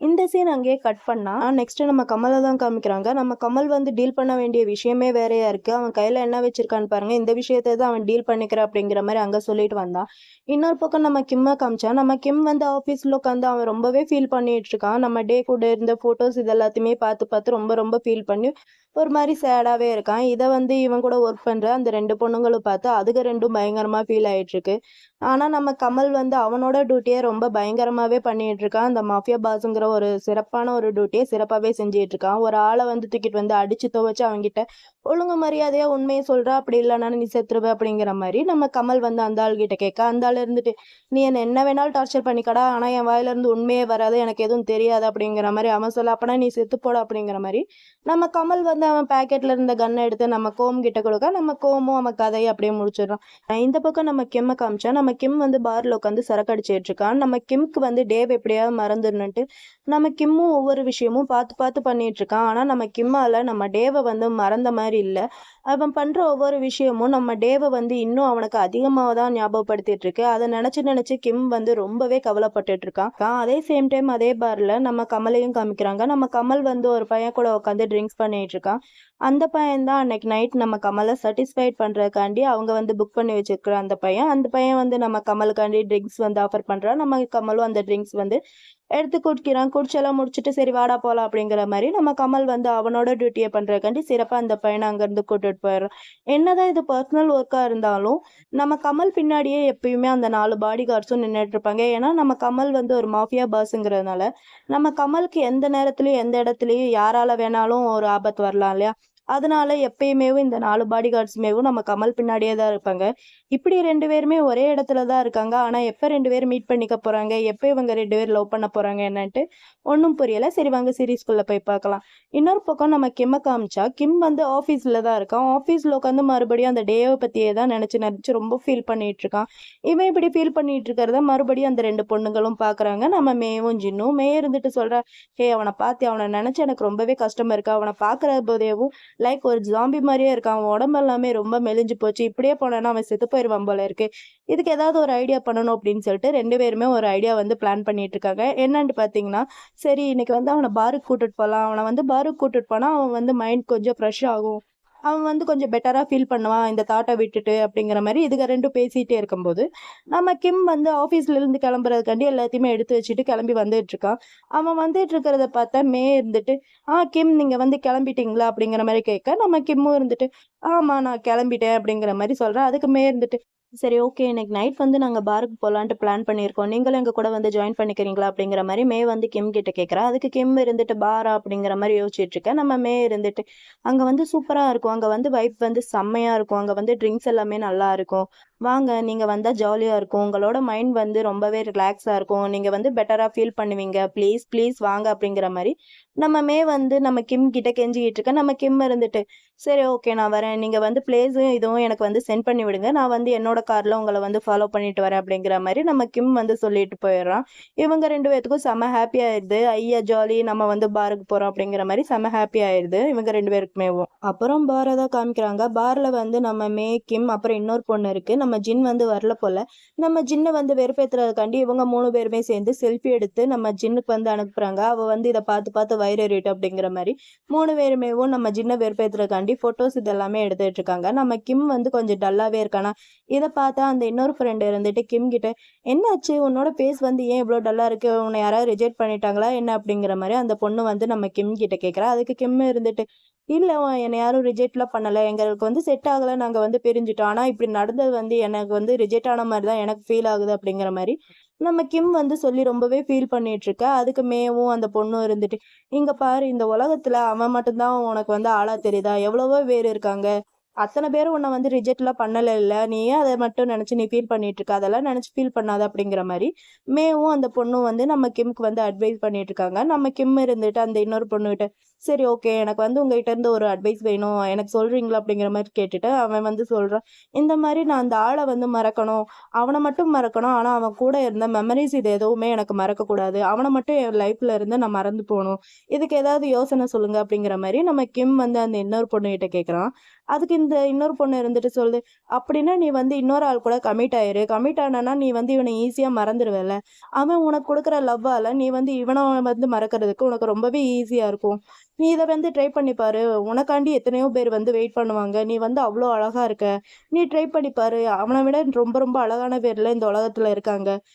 இந்த சீன் அங்கேயே கட் பண்ணா, நெக்ஸ்ட் நம்ம கமல தான் காமிக்கிறாங்க. நம்ம கமல் வந்து டீல் பண்ண வேண்டிய விஷயமே வேறையா இருக்கு. அவன் கையில என்ன வச்சிருக்கான்னு பாருங்க. இந்த விஷயத்த தான் அவன் டீல் பண்ணிக்கிறேன் அப்படிங்கிற மாரி அங்க சொல்லிட்டு வந்தான். இன்னொரு பக்கம் நம்ம கிம்ம காமிச்சா, நம்ம கிம் வந்து ஆஃபீஸ்ல உட்காந்து அவன் ரொம்பவே ஃபீல் பண்ணிட்டு இருக்கான். நம்ம டே கூட இருந்த ஃபோட்டோஸ் இது எல்லாத்தையுமே பார்த்து பார்த்து ரொம்ப ரொம்ப ஃபீல் பண்ணி ஒரு மாரி சேடாவே இருக்கான். இத வந்து இவன் கூட ஒர்க் பண்ற அந்த 2 பொண்ணுங்களும் பார்த்து அதுக 2ம் பயங்கரமா ஃபீல் ஆயிட்டு இருக்கு. ஆனா நம்ம கமல் வந்து அவனோட டியூட்டிய ரொம்ப பயங்கரமாவே பண்ணிட்டு இருக்கான். அந்த மாஃபியா பாஸ்ங்கிற ஒரு சிறப்பான ஒரு டியூட்டிய சிறப்பாவே செஞ்சுட்டு இருக்கான். ஒரு ஆள வந்து தூக்கிட்டு வந்து அடிச்சு துவச்சு அவன்கிட்ட ஒழுங்கு மரியாதையா உண்மைய சொல்றா, அப்படி இல்லன்னா நீ செத்துருவ அப்படிங்கிற மாரி நம்ம கமல் வந்து அந்த ஆள்கிட்ட கேட்க, அந்த ஆள் இருந்துட்டு, "நீ என்ன வேணாலும் டார்ச்சர் பண்ணிக்கடா. ஆனா என் வாயில இருந்து உண்மையே வராது. எனக்கு எதுவும் தெரியாது." அப்படிங்கிற மாரி அவன் சொல்ல, "அப்பனா நீ செத்து போடா" அப்படிங்கிற மாரி நம்ம கமல் வந்து அவன் பாக்கெட்ல இருந்த கன்ன எடுத்து நம்ம கோம் கிட்ட குடுக்க, நம்ம கோமும் அவன் கதைய அப்படியே முடிச்சிடுறான். இந்த பக்கம் நம்ம கிம்ம காமிச்சா, நம்ம கிம் வந்து பார்ல உட்காந்து சரக்கு அடிச்சிட்டு இருக்கான். நம்ம கிம்க்கு வந்து டேவ் எப்படியாவது மறந்துடணுன்ட்டு, நம்ம கிம்மும் ஒவ்வொரு விஷயமும் பார்த்து பார்த்து பண்ணிட்டு இருக்கான். ஆனா நம்ம கிம்மால நம்ம டேவ வந்து மறந்த மாரி இல்ல. அவன் பண்ற ஒவ்வொரு விஷயமும் நம்ம டேவ வந்து இன்னும் அவனுக்கு அதிகமா தான் ஞாபகப்படுத்திட்டு இருக்கு. அத நெனச்சு நெனச்சு கிம் வந்து ரொம்பவே கவலைப்பட்டுட்டு இருக்கான். அதே சேம் டைம் அதே பார்ல நம்ம கமலையும் காமிக்கிறாங்க. நம்ம கமல் வந்து ஒரு பையன் கூட உட்காந்து ட்ரிங்க்ஸ் பண்ணிட்டு இருக்கான். அந்த பையன் தான் அன்னைக்கு நைட் நம்ம கமல சாட்டிஸ்ஃபைட் பண்றதுக்காண்டி அவங்க வந்து புக் பண்ணி வச்சிருக்கிற அந்த பையன். அந்த பையன் வந்து நம்ம கமலுக்காண்டி ட்ரிங்க்ஸ் வந்து ஆஃபர் பண்றான். நம்ம கமலும் அந்த ட்ரிங்க்ஸ் வந்து எடுத்து குடிக்கிறான். குடிச்செல்லாம் முடிச்சுட்டு, "சரி வாடா போலாம்" அப்படிங்கிற மாரி நம்ம கமல் வந்து அவனோட டியூட்டிய பண்றதுக்காண்டி சிறப்பா அந்த பையன அங்கருந்து கூட்டிட்டு போயிடுறான். என்னதான் இது பர்சனல் ஒர்க்கா இருந்தாலும், நம்ம கமல் பின்னாடியே எப்பயுமே அந்த 4 பாடி கார்ட்ஸும் நின்னுட்டு இருப்பாங்க. ஏன்னா, நம்ம கமல் வந்து ஒரு மாஃபியா பாஸ்ங்கிறதுனால, நம்ம கமலுக்கு எந்த நேரத்துலயும், எந்த இடத்துலயும் யாரால வேணாலும் ஒரு ஆபத்து வரலாம் இல்லையா? அதனால எப்பயுமேவும் இந்த 4 பாடி கார்ட்ஸுமேவும் நம்ம கமல் பின்னாடியே தான் இருப்பாங்க. இப்படி 2 பேருமே ஒரே இடத்துல தான் இருக்காங்க. ஆனா, எப்ப 2 பேரும் மீட் பண்ணிக்க போறாங்க? எப்ப இவங்க 2 பேரும் லவ் பண்ண போறாங்க என்னன்ட்டு ஒண்ணும் புரியல. சரி வாங்க சீரிஸ்குள்ள போய் பார்க்கலாம். இன்னொரு பக்கம் நம்ம கிம்ம காமிச்சா, கிம் வந்து ஆஃபீஸ்ல தான் இருக்கான். ஆஃபீஸ்ல உட்காந்து மறுபடியும் அந்த டேவ பத்தியே தான் நெனச்சு நெனச்சு ரொம்ப ஃபீல் பண்ணிட்டு இருக்கான். இவன் இப்படி ஃபீல் பண்ணிட்டு இருக்கிறத மறுபடியும் அந்த 2 பொண்ணுங்களும் பார்க்குறாங்க. நம்ம மேவும் ஜின்னும். மே இருந்துட்டு சொல்றா, "ஏய் அவன பாத்தியா? அவன நெனச்சு எனக்கு ரொம்பவே கஷ்டமா இருக்கு. அவன பார்க்குற போதேவும் லைக் ஒரு ஜாம்பி மாரியே இருக்கான். அவன் உடம்பு எல்லாமே ரொம்ப மெலிஞ்சு போச்சு. இப்படியே போனான்னா அவன் செத்து போயிருவான் போல இருக்கு. இதுக்கு ஏதாவது ஒரு ஐடியா பண்ணணும்." அப்படின்னு சொல்லிட்டு 2 பேருமே ஒரு ஐடியா வந்து பிளான் பண்ணிட்டு இருக்காங்க. என்னன்னு பார்த்தீங்கன்னா, சரி இன்னைக்கு வந்து அவன பாருக்கு கூட்டிட்டு போலாம். அவன வந்து பாருக்கு கூட்டிட்டு போனா அவன் வந்து மைண்ட் கொஞ்சம் ஃப்ரெஷ் ஆகும். அவன் வந்து கொஞ்சம் பெட்டரா ஃபீல் பண்ணுவான் இந்த தாட்ட விட்டுட்டு அப்படிங்கிற மாரி இதுக 2ம் பேசிட்டே இருக்கும்போது, நம்ம கிம் வந்து ஆஃபீஸ்ல இருந்து கிளம்புறதுக்காண்டி எல்லாத்தையுமே எடுத்து வச்சுட்டு கிளம்பி வந்துட்டுருக்கான். அவன் வந்துட்டு இருக்கிறத பார்த்தா மே இருந்துட்டு, கிம் நீங்க வந்து கிளம்பிட்டீங்களா?" அப்படிங்கிற மாரி கேட்க, நம்ம கிம்மும் இருந்துட்டு, "ஆமா நான் கிளம்பிட்டேன்" அப்படிங்கிற மாரி சொல்றான். அதுக்கு மே இருந்துட்டு, "சரி ஓகே. இன்னைக்கு நைட் வந்து நாங்க பாருக்கு போலான்ட்டு பிளான் பண்ணியிருக்கோம். நீங்களும் எங்க கூட வந்து ஜாயின் பண்ணிக்கிறீங்களா?" அப்படிங்கிற மாரி மே வந்து கிம் கிட்ட கேட்கிறா. அதுக்கு கிம் இருந்துட்டு, "பாரா?" அப்படிங்கிற மாரி யோசிச்சுட்டு இருக்க. நம்ம மே இருந்துட்டு, "அங்க வந்து சூப்பரா இருக்கும். அங்க வந்து வைப் வந்து செம்மையா இருக்கும். அங்க வந்து ட்ரிங்க்ஸ் எல்லாமே நல்லா இருக்கும். வாங்க நீங்க வந்தா ஜாலியா இருக்கும். உங்களோட மைண்ட் வந்து ரொம்பவே ரிலாக்ஸா இருக்கும். நீங்க வந்து பெட்டரா ஃபீல் பண்ணுவீங்க. ப்ளீஸ், ப்ளீஸ் வாங்க." அப்படிங்கிற மாரி நம்ம மே வந்து நம்ம கிம் கிட்ட கெஞ்சிக்கிட்டு இருக்க. நம்ம கிம் இருந்துட்டு, "சரி ஓகே நான் வரேன். நீங்க வந்து பிளேஸும் இதுவும் எனக்கு வந்து சென்ட் பண்ணி விடுங்க. நான் வந்து என்னோட கார்ல உங்கள வந்து ஃபாலோ பண்ணிட்டு வரேன்." அப்படிங்கிற மாரி நம்ம கிம் வந்து சொல்லிட்டு போயிடுறான். இவங்க 2 பேத்துக்கும் செம்ம ஹாப்பி ஆயிடுது. ஐயா ஜாலி நம்ம வந்து பாருக்கு போறோம் அப்படிங்கிற மாரி செம்ம ஹாப்பி ஆயிடுது இவங்க 2 பேருக்குமேவும். அப்புறம் பார தான் காமிக்கிறாங்க. பார்ல வந்து நம்ம மே, கிம் அப்புறம் இன்னொரு பொண்ணு இருக்கு. நம்ம ஜின் வந்து வரல போல. நம்ம ஜின்ன வந்து வெறுப்பேத்துறதுக்காண்டி இவங்க 3 பேருமே சேர்ந்து செல்ஃபி எடுத்து நம்ம ஜின்னுக்கு வந்து அனுப்புறாங்க. அவ வந்து இத பார்த்து பார்த்து வயிறெறியட்டும் அப்படிங்கிற மாரி 3 பேருமேவும் நம்ம ஜின்ன வெறுப்பேத்துறதுக்காண்டி ஃபோட்டோஸ் இதெல்லாமே எடுத்துட்டு இருக்காங்க. நம்ம கிம் வந்து கொஞ்சம் டல்லாவே இருக்கானா, இத பார்த்தா அந்த இன்னொரு ஃப்ரெண்ட் இருந்துட்டு கிம் கிட்ட, "என்னாச்சு? உன்னோட ஃபேஸ் வந்து ஏன் இவ்ளோ டல்லா இருக்கு? உன்ன யாராவது ரிஜெக்ட் பண்ணிட்டாங்களா என்ன?" அப்படிங்கிற மாரி அந்த பொண்ணு வந்து நம்ம கிம் கிட்ட கேட்கிறா. அதுக்கு கிம் இருந்துட்டு, "இல்ல என்ன யாரும் ரிஜெக்ட்லாம் பண்ணல. எங்களுக்கு வந்து செட் ஆகல. நாங்க வந்து பிரிஞ்சுட்டோம். ஆனா இப்படி நடந்தது வந்து எனக்கு வந்து ரிஜெக்ட் ஆன மாரி தான் எனக்கு ஃபீல் ஆகுது." அப்படிங்கிற மாரி நம்ம கிம் வந்து சொல்லி ரொம்பவே ஃபீல் பண்ணிட்டு இருக்கா. அதுக்கு மேவும் அந்த பொண்ணும் இருந்துட்டு, "இங்க பாரு இந்த உலகத்துல அவன் மட்டும் தான் உனக்கு வந்து ஆளா தெரியுதா? எவ்வளவோ பேர் இருக்காங்க. அத்தன பேரும் உன்ன வந்து ரிஜெக்ட்லாம் பண்ணலல்ல. நீ ஏன் அத மட்டும் நெனச்சு நீ ஃபீல் பண்ணிட்டு இருக்க? அதெல்லாம் நெனச்சு ஃபீல் பண்ணாத." அப்படிங்கிற மாரி மேவும் அந்த பொண்ணும் வந்து நம்ம கிம்க்கு வந்து அட்வைஸ் பண்ணிட்டு இருக்காங்க. நம்ம கிம் இருந்துட்டு அந்த இன்னொரு பொண்ணுகிட்ட, "சரி ஓகே. எனக்கு வந்து உங்ககிட்ட இருந்து ஒரு அட்வைஸ் வேணும். எனக்கு சொல்றீங்களா?" அப்படிங்கிற மாரி கேட்டுட்டு அவன் வந்து சொல்றான், "இந்த மாரி நான் அந்த ஆள வந்து மறக்கணும். அவன மட்டும் மறக்கணும். ஆனா அவன் கூட இருந்த மெமரீஸ் இது எதுவுமே எனக்கு மறக்கக்கூடாது. அவன மட்டும் என் லைஃப்ல இருந்து நான் மறந்து போணும். இதுக்கு ஏதாவது யோசனை சொல்லுங்க." அப்படிங்கிற மாரி நம்ம கிம் வந்து அந்த இன்னொரு பொண்ணுகிட்ட கேட்குறான். அதுக்கு இந்த இன்னொரு பொண்ணு இருந்துட்டு சொல்லுது, "அப்படின்னா நீ வந்து இன்னொரு ஆள் கூட கமிட் ஆயிரு. கமிட் ஆனன்னா நீ வந்து இவன ஈஸியா மறந்துருவல்ல. அவன் உனக்கு குடுக்குற லவ்வால நீ வந்து இவன வந்து மறக்கறதுக்கு உனக்கு ரொம்பவே ஈஸியா இருக்கும். நீ இத வந்து ட்ரை பண்ணி பாரு. உனக்காண்டி எத்தனையோ பேர் வந்து வெயிட் பண்ணுவாங்க. நீ வந்து அவ்ளோ அழகா இருக்க. நீ ட்ரை பண்ணி பாரு. அவன விட ரொம்ப ரொம்ப அழகான பேர்லாம் இந்த உலகத்துல இருக்காங்க.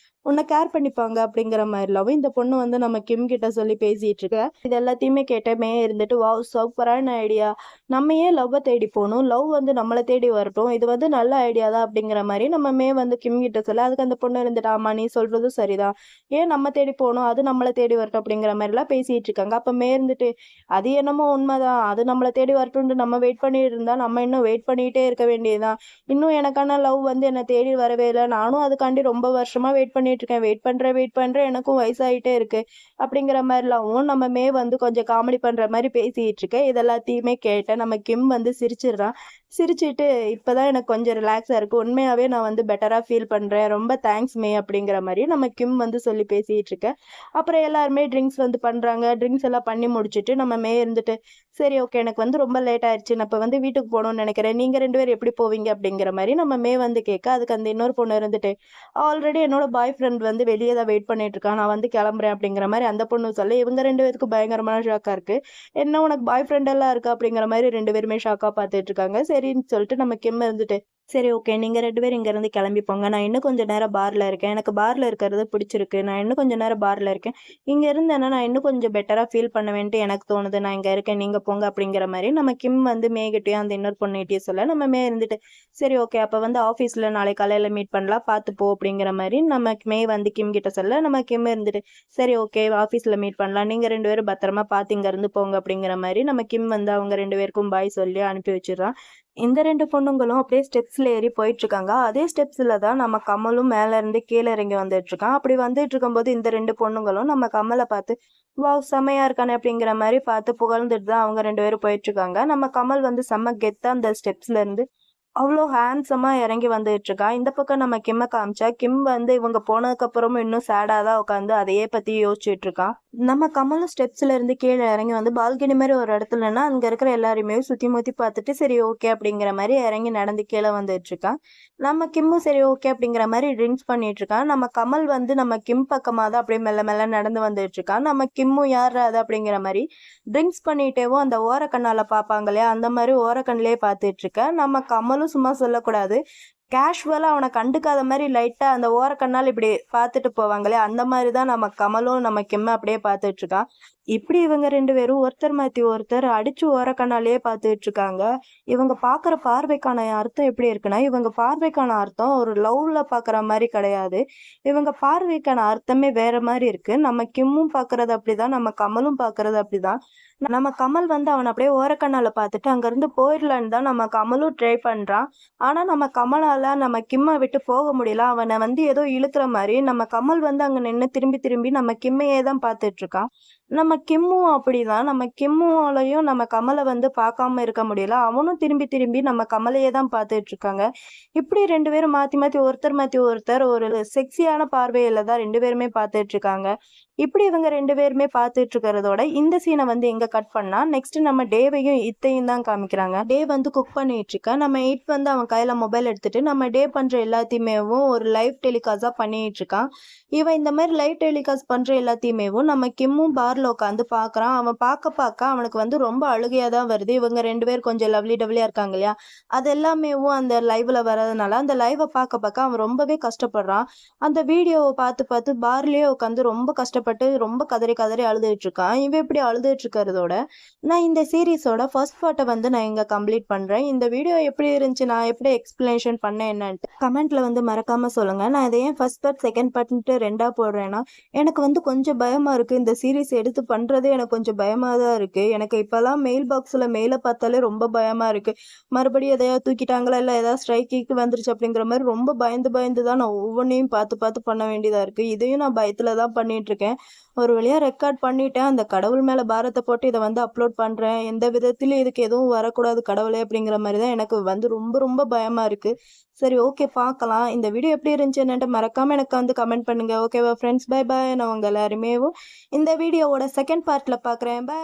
உன்ன கேர் பண்ணிப்பாங்க." அப்படிங்கிற மாரிலாவும் இந்த பொண்ணு வந்து நம்ம கிம் கிட்ட சொல்லி பேசிட்டு இருக்கா. இது எல்லாத்தையுமே கேட்ட மே இருந்துட்டு, "வாவ்! சூப்பரான ஐடியா. நம்ம ஏன் லவ்வ தேடி போணும்? லவ் வந்து நம்மள தேடி வரட்டும். இது வந்து நல்ல ஐடியா தான்." அப்படிங்கிற மாரி நம்ம மே வந்து கிம் கிட்ட சொல்ல, அதுக்கு அந்த பொண்ணு இருந்துட்டு, "ஆமா நீ சொல்றதும் சரிதான். ஏன் நம்ம தேடி போணும்? அது நம்மள தேடி வரட்டும்." அப்படிங்கிற மாரிலாம் பேசிட்டு இருக்காங்க. அப்ப மே இருந்துட்டு, "அது என்னமோ உண்மதான். அது நம்மள தேடி வரட்டும்ன்ட்டு நம்ம வெயிட் பண்ணிட்டு இருந்தா, நம்ம இன்னும் வெயிட் பண்ணிட்டே இருக்க வேண்டியது தான். இன்னும் எனக்கான லவ் வந்து என்ன தேடி வரவே இல்ல. நானும் அதுக்காண்டி ரொம்ப வருஷமா வெயிட் பண்ணிட்டு இருக்கேன். வெயிட் பண்றேன். எனக்கும் வயசாயிட்டே இருக்கு." அப்படிங்கிற மாரிலாவும் நம்ம மே வந்து கொஞ்சம் காமெடி பண்ற மாரி பேசிட்டு இருக்க. இது எல்லாத்தையுமே கேட்ட நம்ம கிம் வந்து சிரிச்சிடுறான். சிரிச்சுட்டு, "இப்பதான் எனக்கு கொஞ்சம் ரிலாக்ஸா இருக்கு. உண்மையாவே நான் வந்து பெட்டரா ஃபீல் பண்றேன். ரொம்ப தேங்க்ஸ் மே." அப்படிங்கிற மாரி நம்ம கிம் வந்து சொல்லி பேசிட்டு இருக்க. அப்புறம் எல்லாருமே ட்ரிங்க்ஸ் வந்து பண்றாங்க. ட்ரிங்க்ஸ் எல்லாம் பண்ணி முடிச்சுட்டு நம்ம மே இருந்துட்டு, "சரி ஓகே. எனக்கு வந்து ரொம்ப லேட் ஆயிருச்சு. நான் இப்ப வந்து வீட்டுக்கு போணும்னு நெனைக்கிறேன். நீங்க 2 பேரும் எப்படி போவீங்க?" அப்படிங்கிற மாரி நம்ம மே வந்து கேட்க, அதுக்கு அந்த இன்னொரு பொண்ணு இருந்துட்டு, "ஆல்ரெடி என்னோட பாய் ஃப்ரெண்ட் வந்து வெளிய தான் வெயிட் பண்ணிட்டு இருக்கான். நான் வந்து கெளம்புறேன்." அப்படிங்கிற மாரி அந்த பொண்ணு சொல்ல, இவங்க 2 பேத்துக்கும் பயங்கரமான ஷாக்கா இருக்கு. "என்ன உனக்கு பாய் ஃப்ரெண்ட் எல்லாம் இருக்கா?" அப்படிங்கிற மாரி 2 பேருமே ஷாக்கா பார்த்துட்டு இருக்காங்க. சரின்னு சொல்லிட்டு நம்ம கிம் இருந்துட்டு, "சரி ஓகே. நீங்க 2 பேரும் இங்கருந்து கிளம்பி போங்க. நான் இன்னும் கொஞ்ச நேரம் பார்ல இருக்கேன். எனக்கு பார்ல இருக்கிறது பிடிச்சிருக்கு. நான் இன்னும் கொஞ்ச நேரம் பார்ல இருக்கேன். இங்க இருந்தேன்னா நான் இன்னும் கொஞ்சம் பெட்டரா ஃபீல் பண்ணுவேன்ட்டு எனக்கு தோணுது. நான் இங்க இருக்கேன். நீங்க போங்க." அப்படிங்கிற மாரி நம்ம கிம் வந்து மேகிட்டயும் அந்த இன்னொரு பொண்ணுகிட்டயும் சொல்ல, நம்ம மே இருந்துட்டு, "சரி ஓகே. அப்ப வந்து ஆஃபீஸ்ல நாளைக்கு காலையில மீட் பண்ணலாம். பார்த்து போ." அப்படிங்கிற மாரி நம்ம மே வந்து கிம் கிட்ட சொல்ல, நம்ம கிம் இருந்துட்டு, "சரி ஓகே. ஆஃபீஸ்ல மீட் பண்ணலாம். நீங்க 2 பேரும் பத்திரமா பார்த்து இங்கருந்து போங்க." அப்படிங்கிற மாரி நம்ம கிம் வந்து அவங்க 2 பேருக்கும் பாய் சொல்லி அனுப்பி வச்சுடுறான். இந்த 2 பொண்ணுங்களும் அப்படியே ஸ்டெப்ஸ்ல ஏறி போயிட்டுருக்காங்க. அதே ஸ்டெப்ஸ்ல தான் நம்ம கமலும் மேல இருந்து கீழ இறங்கி வந்துட்டுருக்கான். அப்படி வந்துட்டுருக்கும்போது இந்த 2 பொண்ணுங்களும் நம்ம கமல பார்த்து, "வாவ்! செம்மையா இருக்கானே!" அப்படிங்கிற மாரி பார்த்து புகழ்ந்துட்டு தான் அவங்க 2 பேரும் போயிட்டுருக்காங்க. நம்ம கமல் வந்து செம்ம கெத்தா அந்த ஸ்டெப்ஸ்ல இருந்து அவ்ளோ ஹேண்ட்ஸமா இறங்கி வந்துட்டுருக்கான். இந்த பக்கம் நம்ம கிம்ம காமிச்சா, கிம் வந்து இவங்க போனதுக்கப்புறமும் இன்னும் சேடா தான் உட்காந்து அதையே பத்தி யோசிச்சுட்டுருக்கான். நம்ம கமலும் ஸ்டெப்ஸ்ல இருந்து கீழே இறங்கி வந்து பால்கனி மாதிரி ஒரு இடத்துலன்னா அங்க இருக்கிற எல்லாரையுமே சுத்தி முத்தி பார்த்துட்டு சரி ஓகே அப்படிங்கிற மாதிரி இறங்கி நடந்து கீழே வந்துட்டு இருக்கான். நம்ம கிம்மும் சரி ஓகே அப்படிங்கிற மாதிரி ட்ரிங்க்ஸ் பண்ணிட்டு இருக்கான். நம்ம கமல் வந்து நம்ம கிம் பக்கமா தான் அப்படியே மெல்ல மெல்ல நடந்து வந்துட்டு இருக்கான். நம்ம கிம்மும் யார் அது அப்படிங்கிற மாதிரி ட்ரிங்க்ஸ் பண்ணிட்டேவும் அந்த ஓரக்கண்ணால பார்ப்பாங்க இல்லையா, அந்த மாதிரி ஓரக்கண்ணிலே பார்த்துட்டு இருக்கேன். நம்ம கமலும் சும்மா சொல்லக்கூடாது, கேஷுவலா அவனை கண்டுக்காத மாதிரி லைட்டா அந்த ஓரக்கண்ணால் இப்படி பார்த்துட்டு போவாங்களே, அந்த மாதிரி தான் நம்ம கமலும் நம்ம கிம்ம அப்படியே பார்த்துட்டு இருக்கான். இப்படி இவங்க 2 பேரும் ஒருத்தர் மாத்தி ஒருத்தர் அடிச்சு ஓரக்கண்ணாலேயே பார்த்துட்டு இருக்காங்க. இவங்க பார்க்குற பார்வைக்கான அர்த்தம் எப்படி இருக்குன்னா, இவங்க பார்வைக்கான அர்த்தம் ஒரு லவ்ல பார்க்குற மாதிரி கிடையாது. இவங்க பார்வைக்கான அர்த்தமே வேற மாதிரி இருக்கு. நம்ம கிம்மும் பார்க்குறது அப்படிதான், நம்ம கமலும் பார்க்குறது அப்படிதான். நம்ம கமல் வந்து அவனை அப்படியே ஓரக்கண்ணால பார்த்துட்டு அங்கேருந்து போயிடலான்னு தான் நம்ம கமலும் ட்ரை பண்ணுறான். ஆனால் நம்ம கமலால் நம்ம கிம்மை விட்டு போக முடியல. அவனை வந்து ஏதோ இழுக்கிற மாதிரி நம்ம கமல் வந்து அங்கே நின்று திரும்பி திரும்பி நம்ம கிம்மையே தான் பார்த்துட்ருக்கான். நம்ம கிம்மும் அப்படிதான். நம்ம கிம்முவாலையும் நம்ம கமலை வந்து பார்க்காம இருக்க முடியல. அவனும் திரும்பி திரும்பி நம்ம கமலையே தான் பார்த்துட்டு இருக்காங்க. இப்படி 2 பேரும் மாற்றி ஒருத்தர் ஒரு செக்ஸியான பார்வையில் தான் 2 பேருமே பார்த்துட்டு இருக்காங்க. இப்படி இவங்க 2 பேருமே பார்த்துட்டு இருக்கிறதோட இந்த சீனை வந்து எங்க கட் பண்ணா நெக்ஸ்ட் நம்ம டேவையும் இத்தையும் தான் காமிக்கிறாங்க. டே வந்து குக் பண்ணிட்டு இருக்கா. நம்ம இட் வந்து அவன் கையில மொபைல் எடுத்துட்டு நம்ம டே பண்ற எல்லாத்தையுமேவும் ஒரு லைவ் டெலிகாஸ்டா பண்ணிட்டு இருக்கான். இவன் இந்த மாதிரி லைவ் டெலிகாஸ்ட் பண்ற எல்லாத்தையுமேவும் நம்ம கிம்மும் பார்ல உட்காந்து பாக்குறான். அவன் பார்க்க அவனுக்கு வந்து ரொம்ப அழுகையா தான் வருது. இவங்க 2 பேர் கொஞ்சம் லவ்லி டவ்லியா இருக்காங்க இல்லையா, அது எல்லாமேவும் அந்த லைவ்ல வர்றதுனால அந்த லைவை பார்க்க அவன் ரொம்பவே கஷ்டப்படுறான். அந்த வீடியோவை பார்த்து பார்லயே உட்காந்து ரொம்ப கஷ்டப்பட்டு ரொம்ப கதறி கதறி அழுதுட்டு இருக்கான். இவன் இப்படி அழுதுட்டு இருக்கிறதோட நான் இந்த சீரீஸோட ஃபர்ஸ்ட் பார்ட்டை வந்து நான் இங்க கம்ப்ளீட் பண்றேன். இந்த வீடியோ எப்படி இருந்துச்சு, நான் எப்படி எக்ஸ்பிளனேஷன் பண்ணேன் என்னன்ட்டு கமெண்ட்ல வந்து மறக்காம சொல்லுங்க. நான் இதை ஏன் ஃபர்ஸ்ட் பார்ட் செகண்ட் பார்ட்ன்ட்டு 2ஆ போடுறேன்னா, எனக்கு வந்து கொஞ்சம் பயமா இருக்கு. இந்த சீரீஸ் எடுத்து பண்றதே எனக்கு கொஞ்சம் பயமா தான் இருக்கு. எனக்கு இப்பெல்லாம் மெயில் பாக்ஸ்ல மெயிலை பார்த்தாலே ரொம்ப பயமா இருக்கு. மறுபடியும் எதையாவது தூக்கிட்டாங்களா இல்லை ஏதாவது ஸ்ட்ரைக்கு வந்துருச்சு அப்படிங்கிற மாதிரி ரொம்ப பயந்து தான் நான் ஒவ்வொன்றையும் பார்த்து பண்ண வேண்டியதா இருக்கு. இதையும் நான் பயத்துல தான் பண்ணிட்டு இருக்கேன். ஒரு வழியா ரெக்கார்ட் பண்ணிட்டேன். அந்த கடவுள் மேல பாரத்தை போட்டு இதை வந்து அப்லோட் பண்றேன். எந்த விதத்திலயும் இதுக்கு எதுவும் வரக்கூடாது கடவுளே அப்படிங்கிற மாதிரி தான் எனக்கு வந்து ரொம்ப பயமா இருக்கு. சரி ஓகே, பார்க்கலாம். இந்த வீடியோ எப்படி இருந்துச்சு என்னன்ட்டு மறக்காம எனக்கு வந்து கமெண்ட் பண்ணுங்க. ஓகேவா ஃப்ரெண்ட்ஸ், பை பாய். நான் உங்க எல்லாருமே இந்த வீடியோவோட செகண்ட் பார்ட்ல பார்க்குறேன். பை.